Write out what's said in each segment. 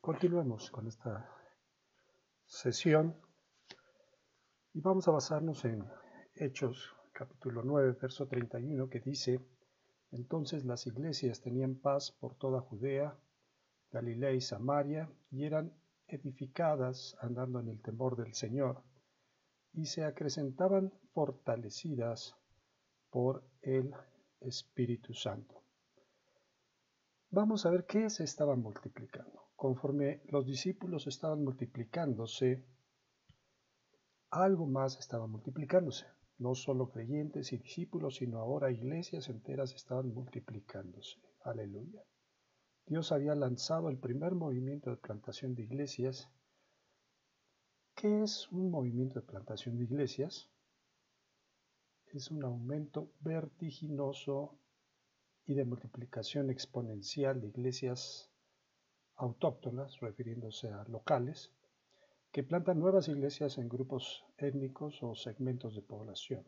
Continuemos con esta sesión y vamos a basarnos en Hechos capítulo 9, verso 31, que dice: Entonces las iglesias tenían paz por toda Judea, Galilea y Samaria, y eran edificadas andando en el temor del Señor, y se acrecentaban fortalecidas por el Espíritu Santo. Vamos a ver qué se estaba multiplicando. Conforme los discípulos estaban multiplicándose, algo más estaba multiplicándose. No solo creyentes y discípulos, sino ahora iglesias enteras estaban multiplicándose. Aleluya. Dios había lanzado el primer movimiento de plantación de iglesias. ¿Qué es un movimiento de plantación de iglesias? Es un aumento vertiginoso y de multiplicación exponencial de iglesias autóctonas, refiriéndose a locales, que plantan nuevas iglesias en grupos étnicos o segmentos de población.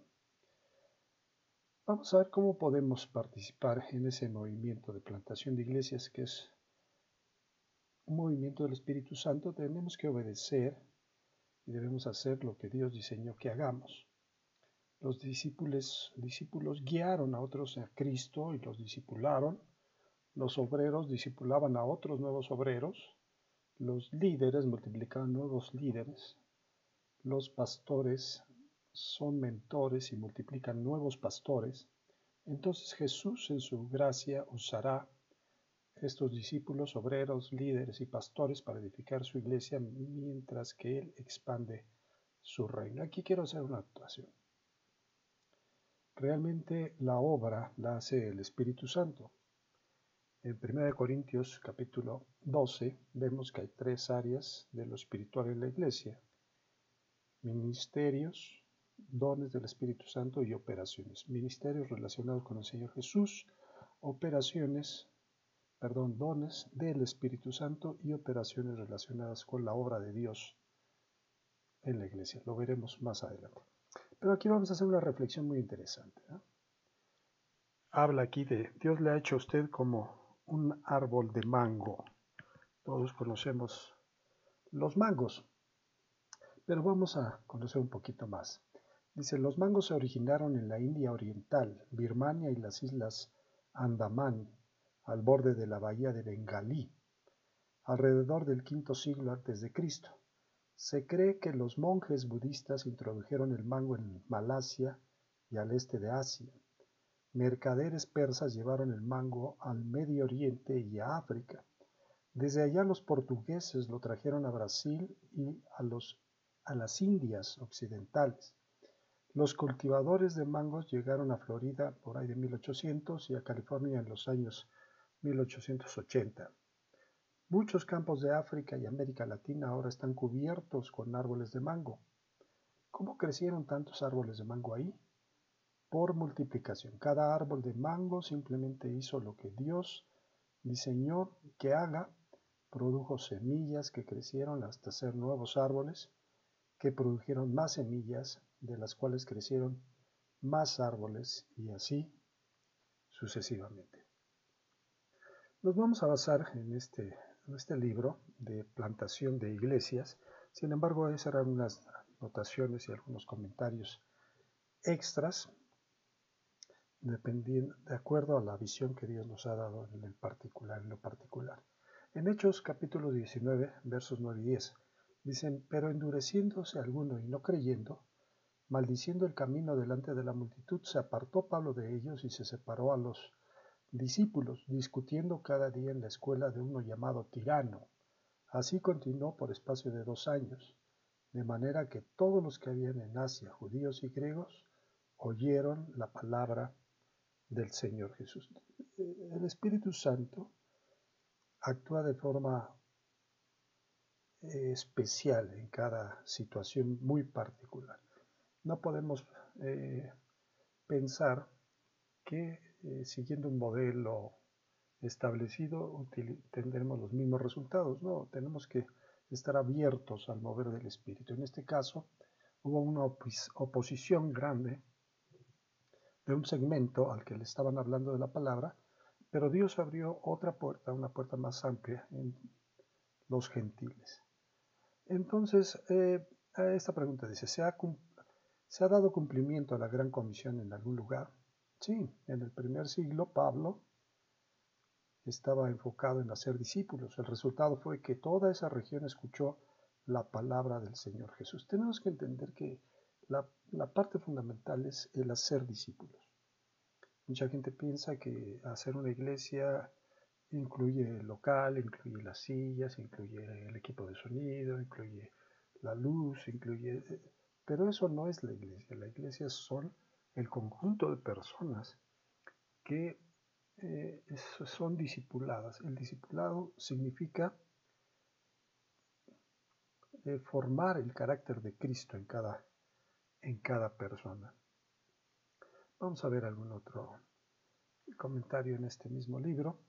Vamos a ver cómo podemos participar en ese movimiento de plantación de iglesias, que es un movimiento del Espíritu Santo. Tenemos que obedecer y debemos hacer lo que Dios diseñó que hagamos. Los discípulos guiaron a otros a Cristo y los discipularon. Los obreros discipulaban a otros nuevos obreros. Los líderes multiplicaban nuevos líderes. Los pastores son mentores y multiplican nuevos pastores. Entonces Jesús en su gracia usará estos discípulos, obreros, líderes y pastores para edificar su iglesia mientras que Él expande su reino. Aquí quiero hacer una actuación. Realmente la obra la hace el Espíritu Santo. En 1 Corintios capítulo 12 vemos que hay tres áreas de lo espiritual en la iglesia: ministerios, dones del Espíritu Santo y operaciones. Ministerios relacionados con el Señor Jesús, dones del Espíritu Santo y operaciones relacionadas con la obra de Dios en la iglesia. Lo veremos más adelante. Pero aquí vamos a hacer una reflexión muy interesante, ¿no? Habla aquí de Dios le ha hecho a usted como un árbol de mango. Todos conocemos los mangos, pero vamos a conocer un poquito más. Dice: los mangos se originaron en la India Oriental, Birmania y las islas Andamán, al borde de la bahía de Bengalí, alrededor del V siglo a.C. Se cree que los monjes budistas introdujeron el mango en Malasia y al este de Asia. Mercaderes persas llevaron el mango al Medio Oriente y a África. Desde allá los portugueses lo trajeron a Brasil y a las Indias occidentales. Los cultivadores de mangos llegaron a Florida por ahí de 1800 y a California en los años 1880. Muchos campos de África y América Latina ahora están cubiertos con árboles de mango. ¿Cómo crecieron tantos árboles de mango ahí? Por multiplicación. Cada árbol de mango simplemente hizo lo que Dios diseñó que haga. Produjo semillas que crecieron hasta ser nuevos árboles, que produjeron más semillas, de las cuales crecieron más árboles, y así sucesivamente. Nos vamos a basar en este libro de plantación de iglesias. Sin embargo, esas eran unas notaciones y algunos comentarios extras, de acuerdo a la visión que Dios nos ha dado en lo particular. En Hechos capítulo 19, versos 9 y 10, dicen: pero endureciéndose alguno y no creyendo, maldiciendo el camino delante de la multitud, se apartó Pablo de ellos y se separó a los discípulos, discutiendo cada día en la escuela de uno llamado Tirano. Así continuó por espacio de 2 años, de manera que todos los que habían en Asia, judíos y griegos, oyeron la palabra del Señor Jesús. El Espíritu Santo actúa de forma especial en cada situación muy particular. No podemos pensar que siguiendo un modelo establecido tendremos los mismos resultados. No, tenemos que estar abiertos al mover del Espíritu. En este caso hubo una oposición grande de un segmento al que le estaban hablando de la palabra, pero Dios abrió otra puerta, una puerta más amplia en los gentiles. Entonces, a esta pregunta dice, ¿se ha dado cumplimiento a la gran comisión en algún lugar? Sí, en el primer siglo Pablo estaba enfocado en hacer discípulos. El resultado fue que toda esa región escuchó la palabra del Señor Jesús. Tenemos que entender que la parte fundamental es el hacer discípulos. Mucha gente piensa que hacer una iglesia incluye el local, incluye las sillas, incluye el equipo de sonido, incluye la luz, pero eso no es la iglesia. La iglesia son el conjunto de personas que son discipuladas. El discipulado significa formar el carácter de Cristo en cada persona. Vamos a ver algún otro comentario en este mismo libro.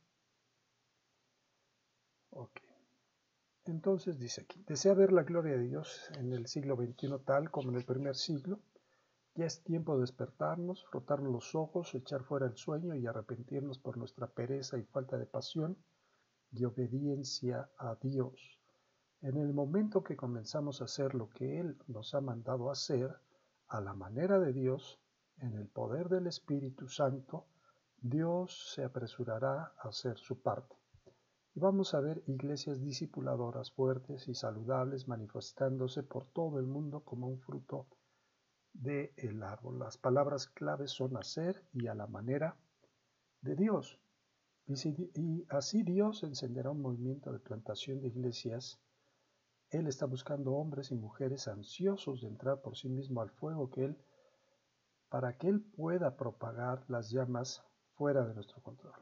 Ok. Entonces dice aquí, desea ver la gloria de Dios en el siglo XXI tal como en el primer siglo. Ya es tiempo de despertarnos, frotarnos los ojos, echar fuera el sueño y arrepentirnos por nuestra pereza y falta de pasión y obediencia a Dios. En el momento que comenzamos a hacer lo que Él nos ha mandado hacer, a la manera de Dios, en el poder del Espíritu Santo, Dios se apresurará a hacer su parte. Y vamos a ver iglesias discipuladoras fuertes y saludables manifestándose por todo el mundo como un fruto del árbol. Las palabras claves son hacer y a la manera de Dios. Y así Dios encenderá un movimiento de plantación de iglesias. Él está buscando hombres y mujeres ansiosos de entrar por sí mismo al fuego para que Él pueda propagar las llamas fuera de nuestro control.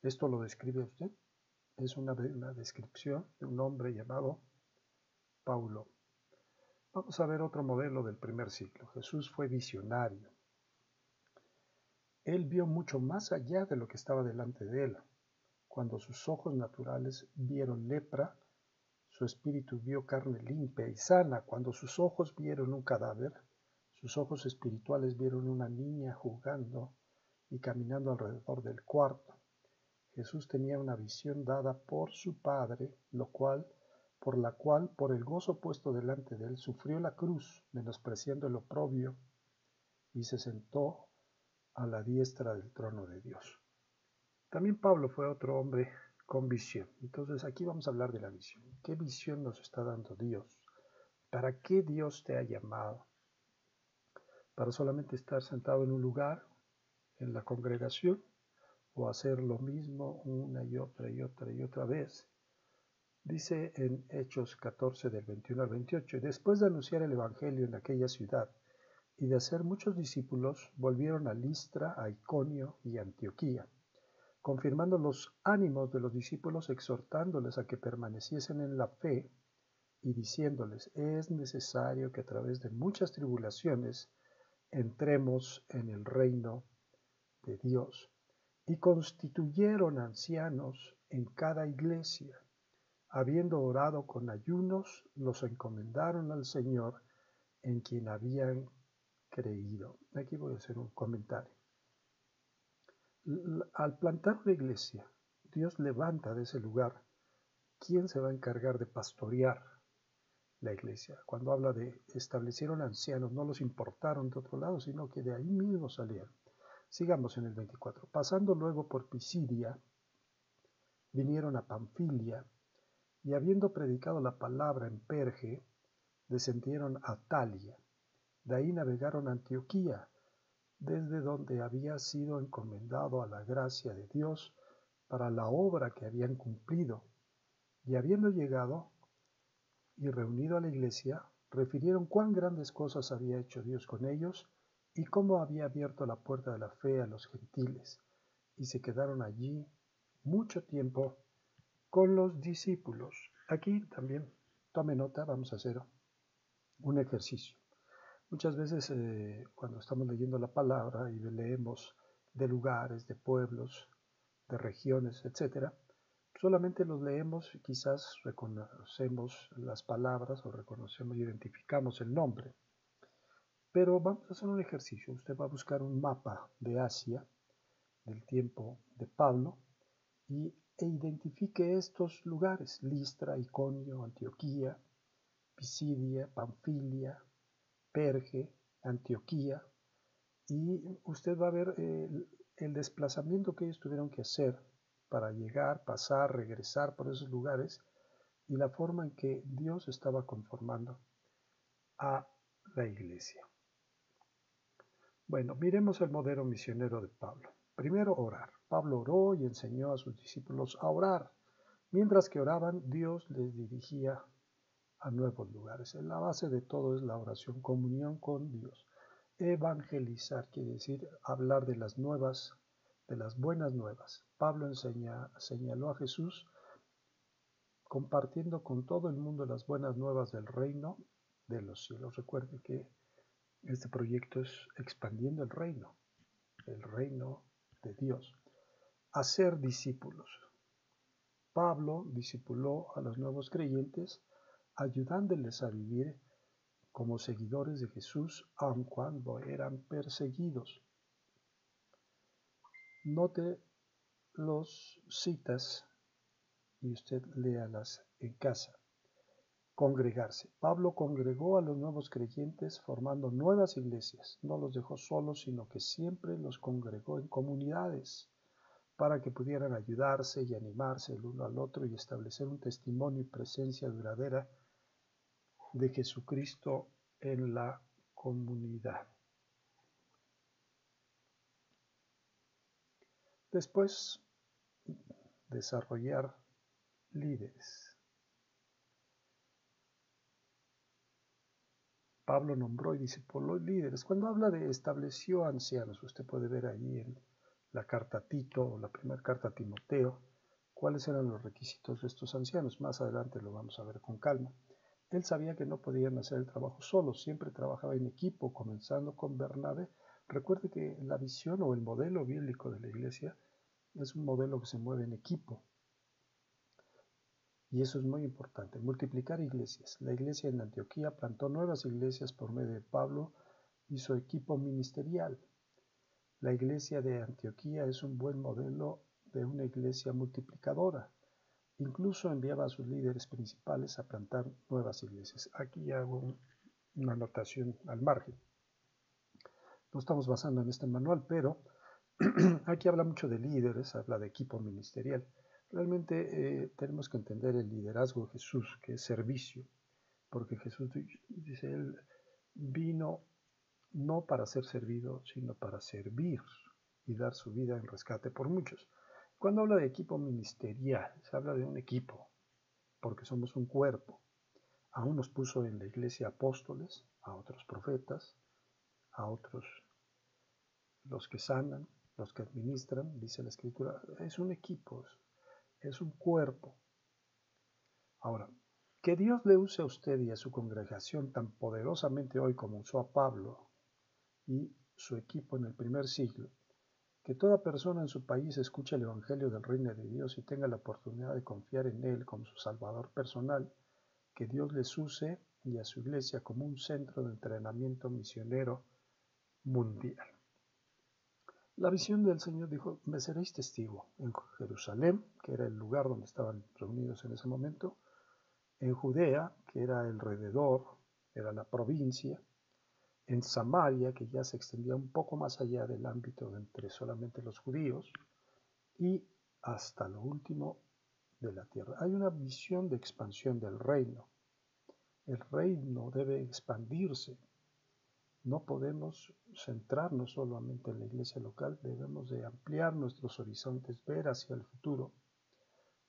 ¿Esto lo describe usted? Es una descripción de un hombre llamado Paulo. Vamos a ver otro modelo del primer siglo. Jesús fue visionario. Él vio mucho más allá de lo que estaba delante de él. Cuando sus ojos naturales vieron lepra, su espíritu vio carne limpia y sana. Cuando sus ojos vieron un cadáver, sus ojos espirituales vieron una niña jugando y caminando alrededor del cuarto. Jesús tenía una visión dada por su Padre, por la cual, por el gozo puesto delante de él, sufrió la cruz, menospreciando el oprobio, y se sentó a la diestra del trono de Dios. También Pablo fue otro hombre con visión. Entonces aquí vamos a hablar de la visión. ¿Qué visión nos está dando Dios? ¿Para qué Dios te ha llamado? ¿Para solamente estar sentado en un lugar, en la congregación, o hacer lo mismo una y otra vez? Dice en Hechos 14 del 21 al 28, y después de anunciar el Evangelio en aquella ciudad y de hacer muchos discípulos, volvieron a Listra, a Iconio y a Antioquía, confirmando los ánimos de los discípulos, exhortándoles a que permaneciesen en la fe y diciéndoles, es necesario que a través de muchas tribulaciones entremos en el reino de Dios. Y constituyeron ancianos en cada iglesia. Habiendo orado con ayunos, los encomendaron al Señor en quien habían creído. Aquí voy a hacer un comentario. Al plantar una iglesia, Dios levanta de ese lugar quién se va a encargar de pastorear la iglesia. Cuando habla de establecieron ancianos, no los importaron de otro lado, sino que de ahí mismo salieron. Sigamos en el 24. Pasando luego por Pisidia, vinieron a Panfilia, y habiendo predicado la palabra en Perge, descendieron a Talia. De ahí navegaron a Antioquía, desde donde había sido encomendado a la gracia de Dios para la obra que habían cumplido. Y habiendo llegado y reunido a la iglesia, refirieron cuán grandes cosas había hecho Dios con ellos y cómo había abierto la puerta de la fe a los gentiles. Y se quedaron allí mucho tiempo con los discípulos. Aquí también tome nota, vamos a hacer un ejercicio. Muchas veces cuando estamos leyendo la palabra y leemos de lugares, de pueblos, de regiones, etc., solamente los leemos y quizás reconocemos las palabras o reconocemos y identificamos el nombre. Pero vamos a hacer un ejercicio. Usted va a buscar un mapa de Asia del tiempo de Pablo y e identifique estos lugares: Listra, Iconio, Antioquía, Pisidia, Panfilia, Perge, Antioquía, y usted va a ver el desplazamiento que ellos tuvieron que hacer para llegar, pasar, regresar por esos lugares y la forma en que Dios estaba conformando a la iglesia. Bueno, miremos el modelo misionero de Pablo. Primero, orar. Pablo oró y enseñó a sus discípulos a orar. Mientras que oraban, Dios les dirigía a nuevos lugares. La base de todo es la oración, comunión con Dios. Evangelizar quiere decir hablar de las nuevas, de las buenas nuevas. Pablo señaló a Jesús compartiendo con todo el mundo las buenas nuevas del reino de los cielos. Recuerde que este proyecto es expandiendo el reino de Dios. Hacer discípulos. Pablo discipuló a los nuevos creyentes, ayudándoles a vivir como seguidores de Jesús, aun cuando eran perseguidos. Note los citas y usted léalas en casa. Congregarse. Pablo congregó a los nuevos creyentes formando nuevas iglesias. No los dejó solos, sino que siempre los congregó en comunidades para que pudieran ayudarse y animarse el uno al otro y establecer un testimonio y presencia duradera de Jesucristo en la comunidad. Después, desarrollar líderes. Pablo nombró y discipuló líderes. Cuando habla de estableció ancianos, usted puede ver ahí en la carta a Tito o la primera carta a Timoteo cuáles eran los requisitos de estos ancianos. Más adelante lo vamos a ver con calma. Él sabía que no podían hacer el trabajo solos, siempre trabajaba en equipo, comenzando con Bernabé. Recuerde que la visión o el modelo bíblico de la iglesia es un modelo que se mueve en equipo. Y eso es muy importante, multiplicar iglesias. La iglesia en Antioquía plantó nuevas iglesias por medio de Pablo y su equipo ministerial. La iglesia de Antioquía es un buen modelo de una iglesia multiplicadora. Incluso enviaba a sus líderes principales a plantar nuevas iglesias. Aquí hago una anotación al margen. No estamos basando en este manual, pero aquí habla mucho de líderes, habla de equipo ministerial. Realmente tenemos que entender el liderazgo de Jesús, que es servicio, porque Jesús dice, Él vino no para ser servido, sino para servir y dar su vida en rescate por muchos. Cuando habla de equipo ministerial, se habla de un equipo, porque somos un cuerpo. A unos puso en la iglesia apóstoles, a otros profetas, a otros los que sanan, los que administran, dice la Escritura. Es un equipo, es un cuerpo. Ahora, que Dios le use a usted y a su congregación tan poderosamente hoy como usó a Pablo y su equipo en el primer siglo, que toda persona en su país escuche el Evangelio del Reino de Dios y tenga la oportunidad de confiar en Él como su Salvador personal, que Dios les use y a su iglesia como un centro de entrenamiento misionero mundial. La visión del Señor dijo, me seréis testigo en Jerusalén, que era el lugar donde estaban reunidos en ese momento, en Judea, que era alrededor, era la provincia, en Samaria, que ya se extendía un poco más allá del ámbito de entre solamente los judíos, y hasta lo último de la tierra. Hay una visión de expansión del reino. El reino debe expandirse. No podemos centrarnos solamente en la iglesia local, debemos de ampliar nuestros horizontes, ver hacia el futuro.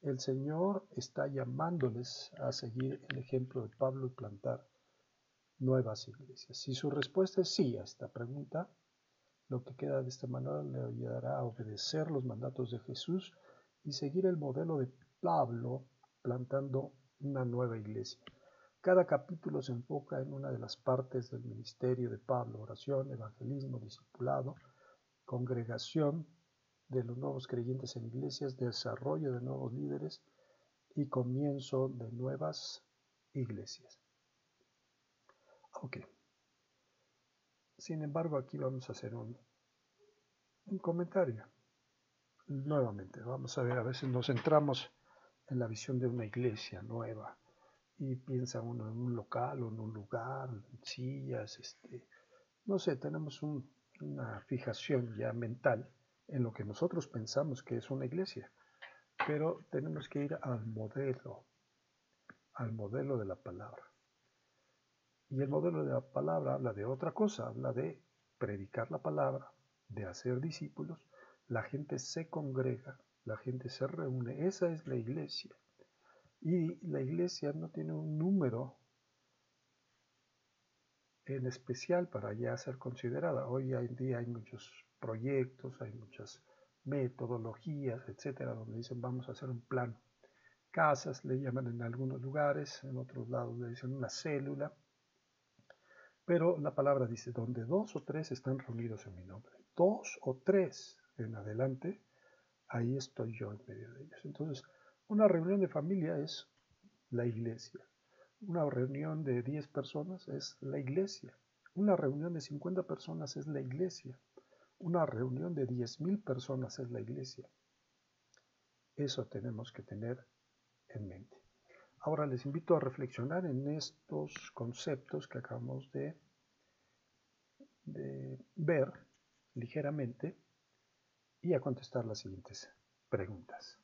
El Señor está llamándoles a seguir el ejemplo de Pablo y plantar nuevas iglesias. Si su respuesta es sí a esta pregunta, lo que queda de esta manera le ayudará a obedecer los mandatos de Jesús y seguir el modelo de Pablo plantando una nueva iglesia. Cada capítulo se enfoca en una de las partes del ministerio de Pablo: oración, evangelismo, discipulado, congregación de los nuevos creyentes en iglesias, desarrollo de nuevos líderes y comienzo de nuevas iglesias. Ok. Sin embargo, aquí vamos a hacer un comentario. nuevamente, vamos a ver, a veces nos centramos en la visión de una iglesia nueva y piensa uno en un local o en un lugar, en sillas, no sé, tenemos una fijación ya mental en lo que nosotros pensamos que es una iglesia, pero tenemos que ir al modelo de la palabra. Y el modelo de la palabra habla de otra cosa, habla de predicar la palabra, de hacer discípulos, la gente se congrega, la gente se reúne, esa es la iglesia. Y la iglesia no tiene un número en especial para ya ser considerada. Hoy en día hay muchos proyectos, hay muchas metodologías, etcétera, donde dicen vamos a hacer un plan. Casas le llaman en algunos lugares, en otros lados le dicen una célula, pero la palabra dice, donde 2 o 3 están reunidos en mi nombre, 2 o 3 en adelante, ahí estoy yo en medio de ellos. Entonces, una reunión de familia es la iglesia. Una reunión de 10 personas es la iglesia. Una reunión de 50 personas es la iglesia. Una reunión de 10.000 personas es la iglesia. Eso tenemos que tener en mente. Ahora les invito a reflexionar en estos conceptos que acabamos de ver ligeramente y a contestar las siguientes preguntas.